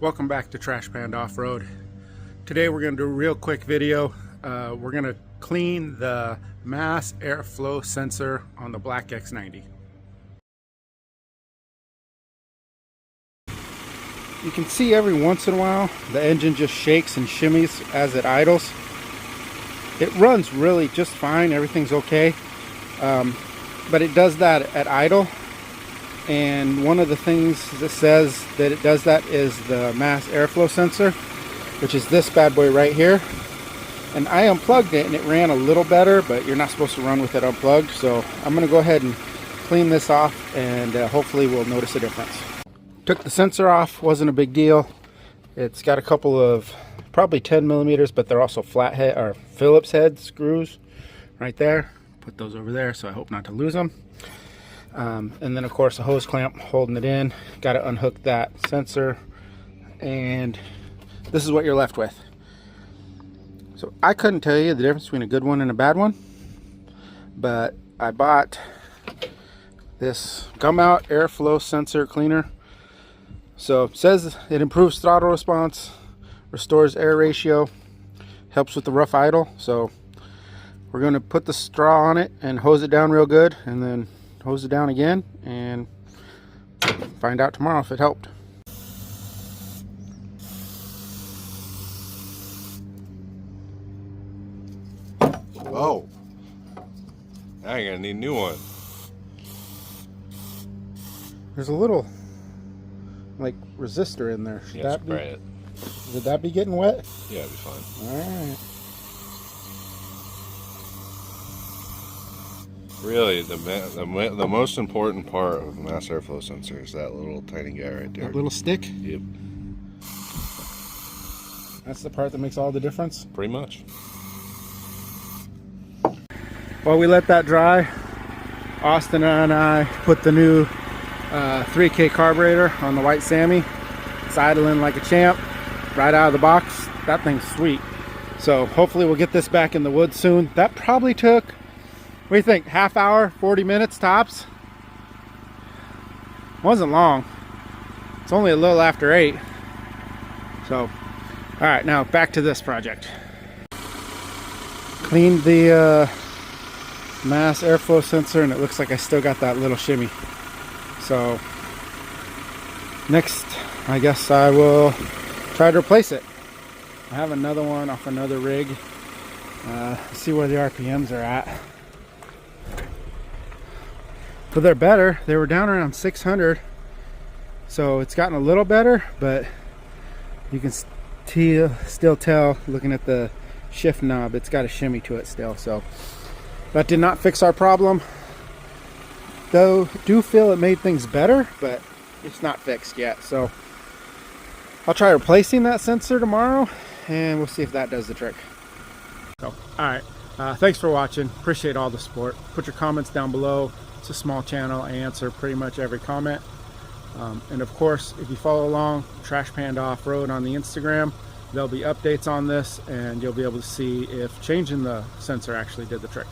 Welcome back to Trash Panda Off-Road. Today we're going to do a real quick video. We're going to clean the mass airflow sensor on the black X-90. You can see every once in a while the engine just shakes and shimmies as it idles. It runs really just fine, everything's okay, but it does that at idle. And one of the things that says that it does that is the mass airflow sensor, which is this bad boy right here. And I unplugged it and it ran a little better, but you're not supposed to run with it unplugged. So I'm going to go ahead and clean this off, and hopefully we'll notice a difference. Took the sensor off, wasn't a big deal. It's got a couple of probably 10 millimeters, but they're also flat head or Phillips head screws right there. Put those over there, so I hope not to lose them. And then of course a hose clamp holding it in. Got to unhook that sensor, and this is what you're left with. So I couldn't tell you the difference between a good one and a bad one, but I bought this gum out airflow sensor cleaner. So it says it improves throttle response, restores air ratio, helps with the rough idle. So we're going to put the straw on it and hose it down real good, and then hose it down again, and find out tomorrow if it helped. Oh, now you're gonna need a new one. There's a little like resistor in there. Should that be, it. Would that be getting wet? Yeah, it'll be fine. All right. Really, the most important part of the mass airflow sensor is that little tiny guy right there. That little stick? Yep. That's the part that makes all the difference? Pretty much. While we let that dry, Austin and I put the new 3K carburetor on the white Sammy. It's idling like a champ right out of the box. That thing's sweet. So hopefully we'll get this back in the woods soon. That probably took, what do you think, half hour, 40 minutes tops? Wasn't long. It's only a little after 8. So, all right, now back to this project. Cleaned the mass airflow sensor, and it looks like I still got that little shimmy. So next, I guess I will try to replace it. I have another one off another rig. See where the RPMs are at. But they're better. They were down around 600, so it's gotten a little better, but you can still tell looking at the shift knob, it's got a shimmy to it still. So that did not fix our problem, though. Do feel it made things better, but it's not fixed yet. So I'll try replacing that sensor tomorrow, and we'll see if that does the trick. So all right, thanks for watching. Appreciate all the support. Put your comments down below. It's a small channel. I answer pretty much every comment. And of course, if you follow along Trash Panda Off-Road on the Instagram, there'll be updates on this, and you'll be able to see if changing the sensor actually did the trick.